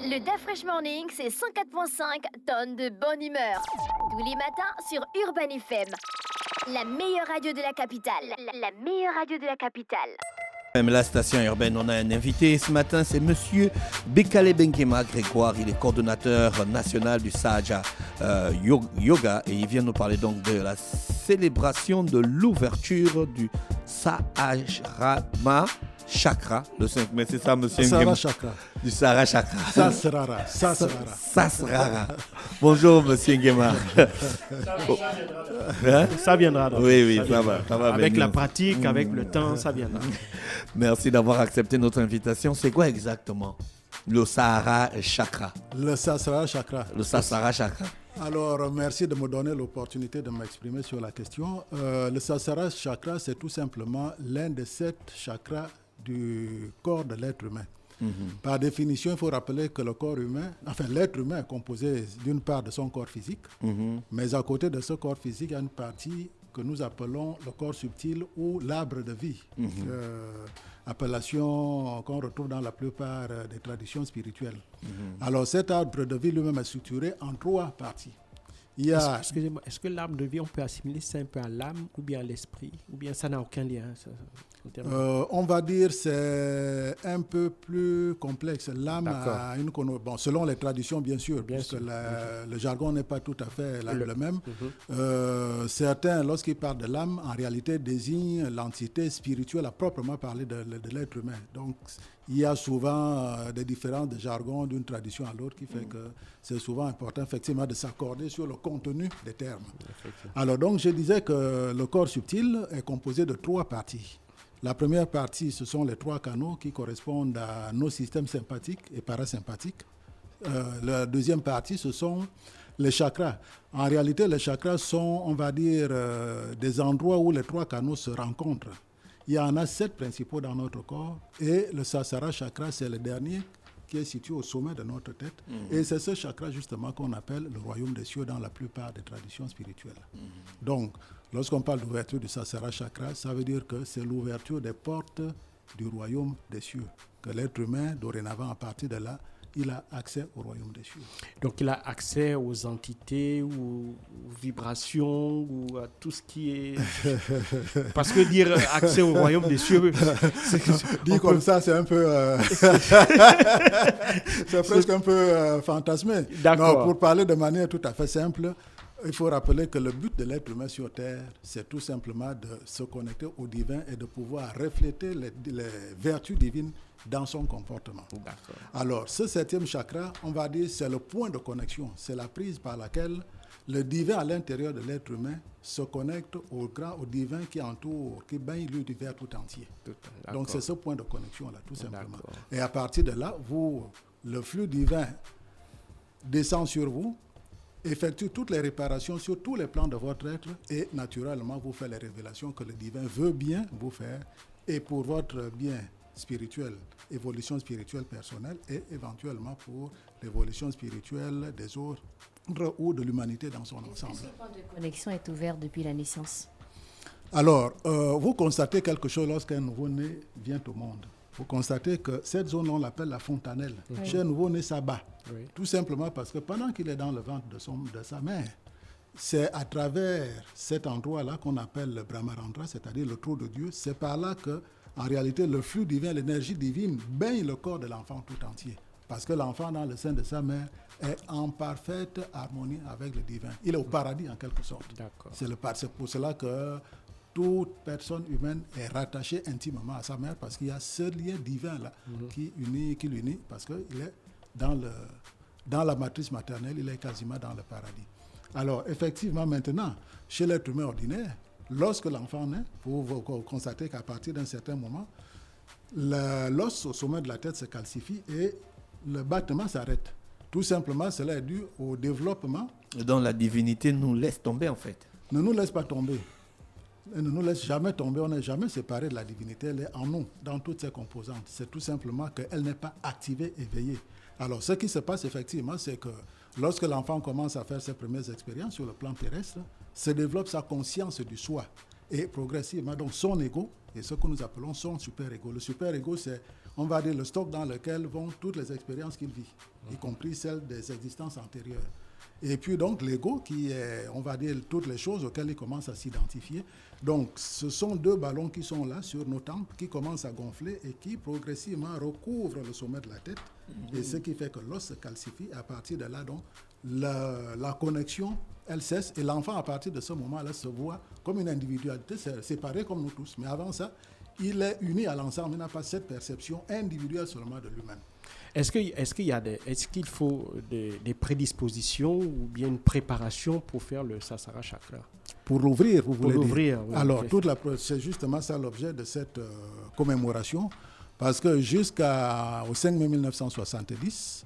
Le DAF Fresh Morning, c'est 104.5 tonnes de bonne humeur. Tous les matins sur Urban FM. La meilleure radio de la capitale. La meilleure radio de la capitale. Même la station urbaine, on a un invité ce matin, c'est monsieur Bekale Benkema Grégoire, il est coordonnateur national du Sahaja Yoga et il vient nous parler donc de la célébration de l'ouverture du Saharama Chakra, le 5 mai, c'est ça monsieur Sahara Chakra. Du Sahara Chakra. Sasrara. Bonjour monsieur Nguema. Ça viendra. Donc. Oui, ça va avec venir. la pratique, avec le temps, ça viendra. Merci d'avoir accepté notre invitation. C'est quoi exactement le Sahara Chakra? Le Sahara Chakra. Le Sahara Chakra. Alors, merci de me donner l'opportunité de m'exprimer sur la question. Le Sahara Chakra, c'est tout simplement l'un des 7 chakras du corps de l'être humain. Par définition, il faut rappeler que le corps humain, enfin l'être humain est composé d'une part de son corps physique, mais à côté de ce corps physique, il y a une partie que nous appelons le corps subtil ou l'arbre de vie, appellation qu'on retrouve dans la plupart des traditions spirituelles. Alors cet arbre de vie lui-même est structuré en 3 parties. Il y a... Excusez-moi, est-ce que l'arbre de vie, on peut assimiler ça un peu à l'âme ou bien à l'esprit? Ou bien ça n'a aucun lien on va dire que c'est un peu plus complexe. L'âme a une connotation, bon, selon les traditions bien sûr, puisque le jargon n'est pas tout à fait le même. Certains, lorsqu'ils parlent de l'âme, en réalité désignent l'entité spirituelle à proprement parler de l'être humain. Donc il y a souvent des différences de jargon d'une tradition à l'autre qui fait que c'est souvent important effectivement de s'accorder sur le contenu des termes. Alors donc je disais que le corps subtil est composé de 3 parties. La première partie, ce sont les 3 canaux qui correspondent à nos systèmes sympathiques et parasympathiques. La deuxième partie, ce sont les chakras. En réalité, les chakras sont, on va dire, des endroits où les 3 canaux se rencontrent. Il y en a 7 principaux dans notre corps et le Sahasrara Chakra, c'est le dernier qui est situé au sommet de notre tête. Et c'est ce chakra justement qu'on appelle le royaume des cieux dans la plupart des traditions spirituelles. Donc, lorsqu'on parle d'ouverture du Sahasrara Chakra, ça veut dire que c'est l'ouverture des portes du royaume des cieux. Que l'être humain, dorénavant, à partir de là, il a accès au royaume des cieux. Donc il a accès aux entités, aux vibrations, ou à tout ce qui est... Parce que dire accès au royaume des cieux... Dit comme ça, c'est un peu... c'est presque un peu fantasmé. D'accord. Non, pour parler de manière tout à fait simple, il faut rappeler que le but de l'être humain sur Terre, c'est tout simplement de se connecter au divin et de pouvoir refléter les vertus divines dans son comportement. D'accord. Alors, ce 7e chakra, on va dire, c'est le point de connexion. C'est la prise par laquelle le divin à l'intérieur de l'être humain se connecte au divin qui entoure, qui baigne l'univers tout entier. Donc, c'est ce point de connexion-là, tout simplement. Et à partir de là, le flux divin descend sur vous, effectue toutes les réparations sur tous les plans de votre être et naturellement vous fait les révélations que le divin veut bien vous faire et pour votre bien spirituel, évolution spirituelle personnelle et éventuellement pour l'évolution spirituelle des autres ou de l'humanité dans son ensemble. Est-ce que ce point de connexion est ouvert depuis la naissance? Alors, vous constatez quelque chose lorsqu'un nouveau-né vient au monde. Vous constatez que cette zone, on l'appelle la fontanelle. Chez un nouveau-né, ça bat. Oui. Tout simplement parce que pendant qu'il est dans le ventre de sa mère, c'est à travers cet endroit-là qu'on appelle le Brahmarandra, c'est-à-dire le trou de Dieu. C'est par là que, en réalité, le flux divin, l'énergie divine baigne le corps de l'enfant tout entier. Parce que l'enfant, dans le sein de sa mère, est en parfaite harmonie avec le divin. Il est au paradis, en quelque sorte. D'accord. C'est pour cela que toute personne humaine est rattachée intimement à sa mère parce qu'il y a ce lien divin-là qui l'unit parce qu'il est dans la matrice maternelle, il est quasiment dans le paradis. Alors, effectivement, maintenant, chez l'être humain ordinaire, lorsque l'enfant naît, vous constatez qu'à partir d'un certain moment, l'os au sommet de la tête se calcifie et le battement s'arrête. Tout simplement, cela est dû au développement. Donc la divinité nous laisse tomber en fait. Ne nous laisse pas tomber. Elle ne nous laisse jamais tomber, on n'est jamais séparé de la divinité, elle est en nous, dans toutes ses composantes. C'est tout simplement qu'elle n'est pas activée, éveillée. Alors, ce qui se passe effectivement, c'est que lorsque l'enfant commence à faire ses premières expériences sur le plan terrestre, se développe sa conscience du soi. Et progressivement, donc son ego, et ce que nous appelons son super-ego. Le super-ego, c'est on va dire, le stock dans lequel vont toutes les expériences qu'il vit, y compris celles des existences antérieures. Et puis donc l'ego qui est, on va dire, toutes les choses auxquelles il commence à s'identifier. Donc ce sont 2 ballons qui sont là sur nos tempes, qui commencent à gonfler et qui progressivement recouvrent le sommet de la tête. Et ce qui fait que l'os se calcifie. À partir de là, donc, la connexion, elle cesse. Et l'enfant, à partir de ce moment-là, se voit comme une individualité séparée comme nous tous. Mais avant ça, il est uni à l'ensemble. Il n'a pas cette perception individuelle seulement de lui-même. Est-ce qu'il faut des prédispositions ou bien une préparation pour faire le Sahasrara Chakra? Pour l'ouvrir, vous voulez dire? Oui, alors, c'est justement ça l'objet de cette commémoration, parce que jusqu'au 5 mai 1970,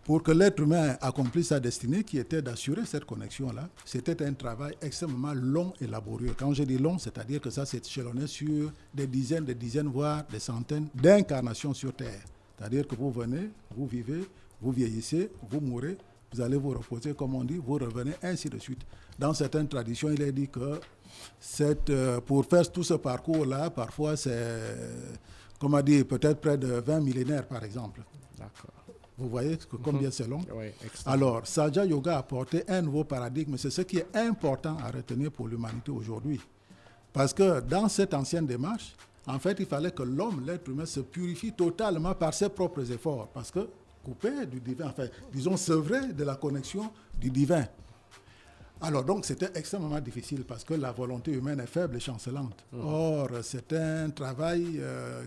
pour que l'être humain accomplisse sa destinée, qui était d'assurer cette connexion-là, c'était un travail extrêmement long et laborieux. Quand je dis long, c'est-à-dire que ça s'est échelonné sur des dizaines, voire des centaines d'incarnations sur Terre. C'est-à-dire que vous venez, vous vivez, vous vieillissez, vous mourrez, vous allez vous reposer, comme on dit, vous revenez, ainsi de suite. Dans certaines traditions, il est dit que pour faire tout ce parcours-là, parfois c'est, comment dire, peut-être près de 20 millénaires, par exemple. D'accord. Vous voyez combien c'est long? Oui, alors, Sahaja Yoga a apporté un nouveau paradigme. C'est ce qui est important à retenir pour l'humanité aujourd'hui. Parce que dans cette ancienne démarche, en fait, il fallait que l'homme, l'être humain, se purifie totalement par ses propres efforts. Parce que coupé du divin, enfin, disons sevré de la connexion du divin. Alors donc, c'était extrêmement difficile parce que la volonté humaine est faible et chancelante. Or, c'est un travail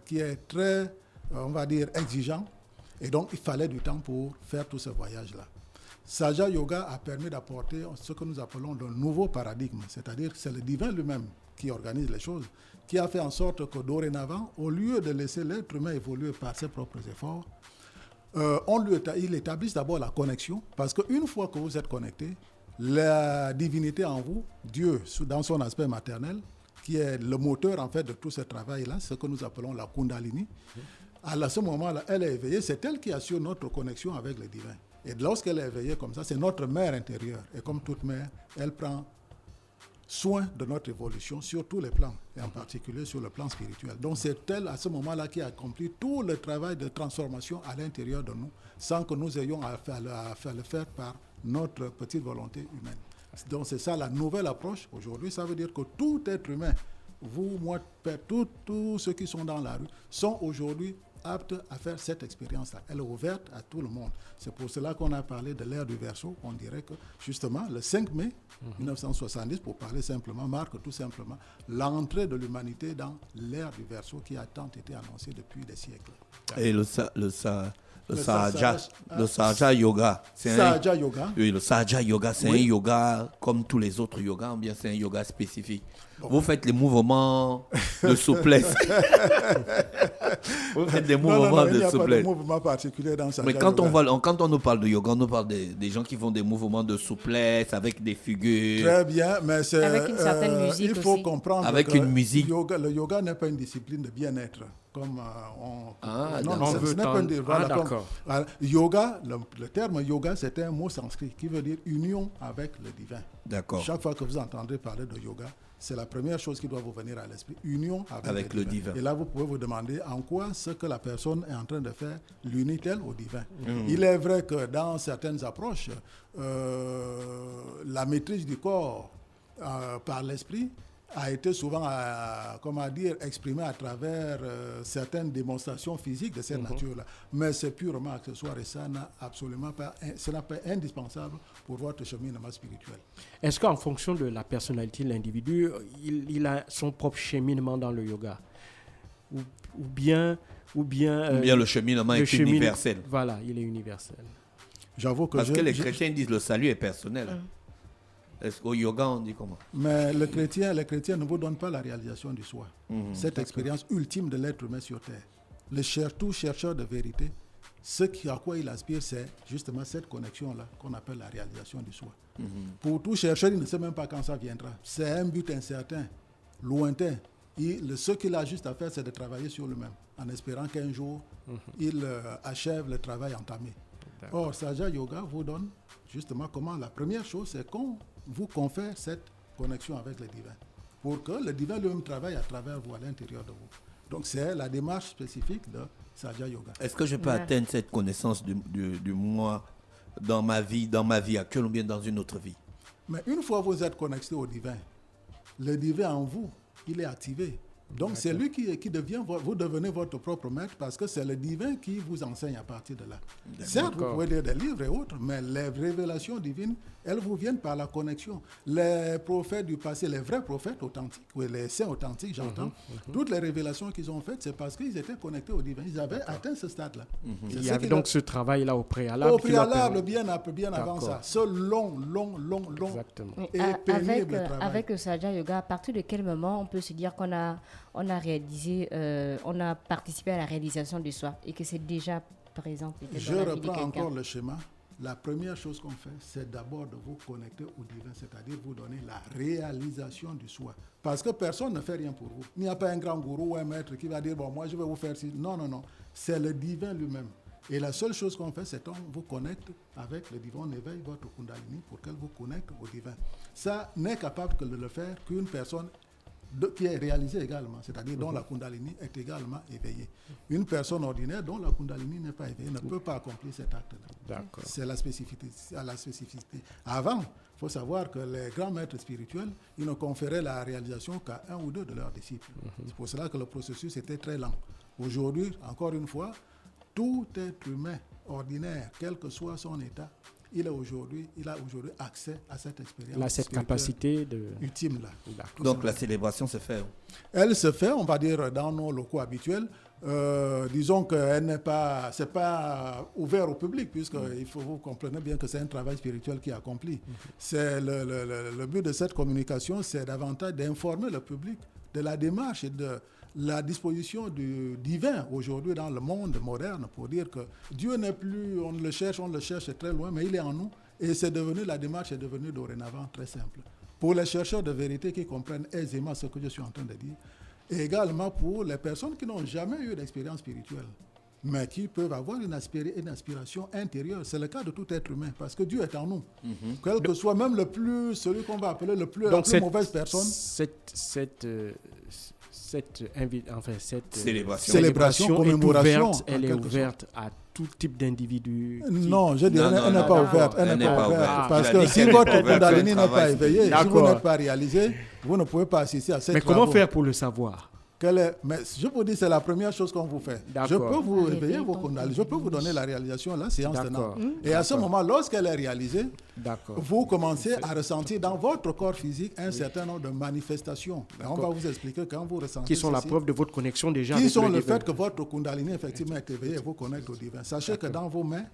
qui est très, on va dire, exigeant. Et donc, il fallait du temps pour faire tout ce voyage-là. Sahaja Yoga a permis d'apporter ce que nous appelons le nouveau paradigme. C'est-à-dire que c'est le divin lui-même qui organise les choses, qui a fait en sorte que dorénavant, au lieu de laisser l'être humain évoluer par ses propres efforts, il établisse d'abord la connexion, parce qu'une fois que vous êtes connecté, la divinité en vous, Dieu, dans son aspect maternel, qui est le moteur en fait de tout ce travail-là, ce que nous appelons la Kundalini, à ce moment-là, elle est éveillée, c'est elle qui assure notre connexion avec le divin. Et lorsqu'elle est éveillée comme ça, c'est notre mère intérieure. Et comme toute mère, elle prend soin de notre évolution sur tous les plans, et en particulier sur le plan spirituel. Donc c'est elle, à ce moment-là, qui a accompli tout le travail de transformation à l'intérieur de nous, sans que nous ayons à le faire par notre petite volonté humaine. Donc c'est ça la nouvelle approche aujourd'hui. Ça veut dire que tout être humain, vous, moi, père, tous ceux qui sont dans la rue, sont aujourd'hui aptes à faire cette expérience-là. Elle est ouverte à tout le monde. C'est pour cela qu'on a parlé de l'ère du Verseau. On dirait que, justement, le 5 mai 1970, pour parler simplement, marque tout simplement l'entrée de l'humanité dans l'ère du Verseau qui a tant été annoncée depuis des siècles. Et le Sahaja Yoga. Oui, le Sahaja Yoga, c'est un yoga comme tous les autres yogas, ou bien c'est un yoga spécifique. Bon. Vous faites les mouvements de souplesse. Vous faites des mouvements de souplesse. Il n'y a pas de mouvement particulier dans Sahaja Mais quand on nous parle de yoga, on nous parle des gens qui font des mouvements de souplesse avec des figures. Très bien, mais c'est avec une certaine musique. Il faut aussi comprendre avec que une musique. Le yoga n'est pas une discipline de bien-être. Comme ce n'est pas une... d'accord. Yoga, le terme yoga, c'est un mot sanskrit qui veut dire union avec le divin. D'accord. Chaque fois que vous entendez parler de yoga, c'est la première chose qui doit vous venir à l'esprit, union avec le divin. Et là, vous pouvez vous demander en quoi ce que la personne est en train de faire l'unit-elle au divin. Il est vrai que dans certaines approches, la maîtrise du corps par l'esprit a été souvent, exprimée à travers certaines démonstrations physiques de cette nature-là. Mais c'est purement accessoire et ça n'a absolument pas, ce n'est pas indispensable pour votre cheminement spirituel. Est-ce qu'en fonction de la personnalité de l'individu, il a son propre cheminement dans le yoga ou bien le cheminement est universel. Voilà, il est universel. J'avoue que parce que les chrétiens disent le salut est personnel. Est-ce qu'au yoga, on dit comment? Mais les chrétiens ne vous donnent pas la réalisation du soi. Cette expérience ultime de l'être humain sur Terre. Tout chercheur de vérité, à quoi il aspire, c'est justement cette connexion-là qu'on appelle la réalisation du soi. Pour tout chercheur, il ne sait même pas quand ça viendra. C'est un but incertain, lointain. Ce qu'il a juste à faire, c'est de travailler sur lui-même, en espérant qu'un jour, il achève le travail entamé. Or, Sahaja Yoga vous donne justement comment la première chose, c'est qu'on vous confère cette connexion avec le divin, pour que le divin lui-même travaille à travers vous, à l'intérieur de vous. Donc c'est la démarche spécifique de Sahaja Yoga. Est-ce que je peux atteindre cette connaissance du moi dans ma vie actuelle ou bien dans une autre vie? Mais une fois vous êtes connecté au divin, le divin en vous, il est activé. Donc c'est lui qui devient, vous devenez votre propre maître parce que c'est le divin qui vous enseigne à partir de là. Certes, vous pouvez lire des livres et autres, mais les révélations divines, elles vous viennent par la connexion. Les prophètes du passé, les vrais prophètes authentiques, ou les saints authentiques, j'entends, toutes les révélations qu'ils ont faites, c'est parce qu'ils étaient connectés au divin. Ils avaient atteint ce stade-là. Il y avait donc ce travail-là au préalable. Au préalable, bien avant ça. Ce long et pénible travail. Avec le Sahaja Yoga, à partir de quel moment on peut se dire qu'on a réalisé, on a participé à la réalisation du soi et que c'est déjà présent peut-être Je dans la vie de reprends quelqu'un. encore le schéma. La première chose qu'on fait, c'est d'abord de vous connecter au divin, c'est-à-dire vous donner la réalisation du soi. Parce que personne ne fait rien pour vous. Il n'y a pas un grand gourou ou un maître qui va dire, bon, moi je vais vous faire ci. Non. C'est le divin lui-même. Et la seule chose qu'on fait, c'est qu'on vous connecte avec le divin. On éveille votre Kundalini pour qu'elle vous connecte au divin. Ça n'est capable que de le faire qu'une personne qui est réalisée également, c'est-à-dire dont la Kundalini est également éveillée. Une personne ordinaire dont la Kundalini n'est pas éveillée ne peut pas accomplir cet acte-là. D'accord. C'est la spécificité. Avant, il faut savoir que les grands maîtres spirituels, ils ne conféraient la réalisation qu'à un ou deux de leurs disciples. C'est pour cela que le processus était très lent. Aujourd'hui, encore une fois, tout être humain ordinaire, quel que soit son état, il a aujourd'hui accès à cette expérience. Là, cette capacité ultime là. Donc la célébration se fait. Elle se fait, on va dire, dans nos locaux habituels. Disons que c'est pas ouvert au public, puisque vous comprenez bien que c'est un travail spirituel qui est accompli. C'est le but de cette communication, c'est davantage d'informer le public de la démarche et de la disposition du divin aujourd'hui dans le monde moderne, pour dire que Dieu n'est plus, on le cherche, c'est très loin, mais il est en nous. Et la démarche est devenue dorénavant très simple. Pour les chercheurs de vérité qui comprennent aisément ce que je suis en train de dire, et également pour les personnes qui n'ont jamais eu d'expérience spirituelle, mais qui peuvent avoir une aspiration intérieure. C'est le cas de tout être humain, parce que Dieu est en nous. Quel que soit même celui qu'on va appeler la plus mauvaise personne. Cette célébration, commémoration, elle est ouverte à tout type d'individu. Non, je dirais qu'elle n'est pas ouverte. Elle n'est pas ouverte. Parce que si votre Kundalini n'est pas éveillé, si vous n'êtes pas réalisé, vous ne pouvez pas assister à cette Mais comment faire pour le savoir? Mais je vous dis, c'est la première chose qu'on vous fait. Je peux vous éveiller vos Kundalini, je peux vous donner la réalisation, la séance tenant. Et à ce moment, lorsqu'elle est réalisée, vous commencez à ressentir dans votre corps physique un certain nombre de manifestations. Et on va vous expliquer quand vous ressentez qui sont la preuve de votre connexion déjà qui avec sont le le divin. fait que votre Kundalini effectivement est éveillé et vous connecte au divin. Sachez que dans vos mains,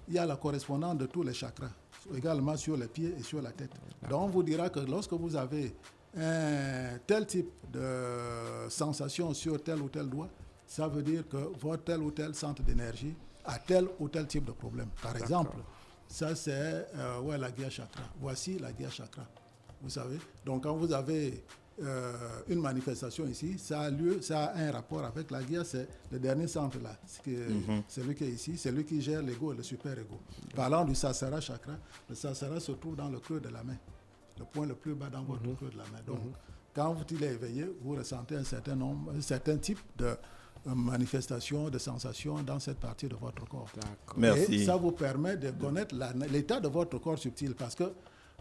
il y a la correspondance de tous les chakras, également sur les pieds et sur la tête. Donc on vous dira que lorsque vous avez un tel type de sensation sur tel ou tel doigt, ça veut dire que votre tel ou tel centre d'énergie a tel ou tel type de problème. Par exemple, ça c'est la Gya Chakra. Voici la Gya Chakra. Vous savez, donc quand vous avez une manifestation ici, ça a un rapport avec la Gya, c'est le dernier centre là. Celui qui est ici, c'est lui qui gère l'ego et le super-ego. Parlant du Sahasrara Chakra, le Sahasrara se trouve dans le creux de la main. Le point le plus bas dans votre creux de la main. Donc, quand vous êtes éveillé, vous ressentez un certain type de manifestation, de sensation dans cette partie de votre corps. Merci. Et ça vous permet de connaître l'état de votre corps subtil, parce que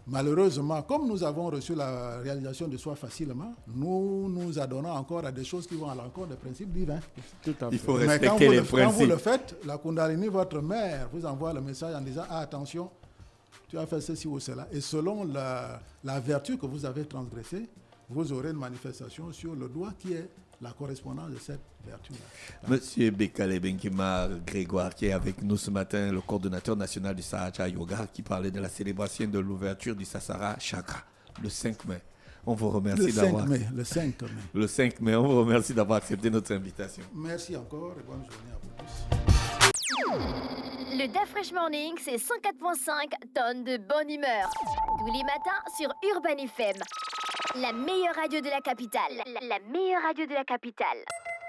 malheureusement, comme nous avons reçu la réalisation de soi facilement, nous nous adonnons encore à des choses qui vont à l'encontre des principes divins. Tout à fait. Il faut respecter les principes. Quand vous le faites, la Kundalini, votre mère, vous envoie le message en disant attention, tu as fait ceci ou cela. Et selon la vertu que vous avez transgressée, vous aurez une manifestation sur le doigt qui est la correspondance de cette vertu-là. Monsieur Bekale Benkema Grégoire, qui est avec nous ce matin, le coordonnateur national du Sahaja Yoga, qui parlait de la célébration de l'ouverture du Sahasrara Chakra le 5 mai. On vous remercie d'avoir... Le 5 mai. Le 5 mai, on vous remercie d'avoir accepté notre invitation. Merci encore et bonne journée à vous tous. Le DAF Fresh Morning, c'est 104.5 tonnes de bonne humeur. Tous les matins sur Urban FM. La meilleure radio de la capitale. La meilleure radio de la capitale.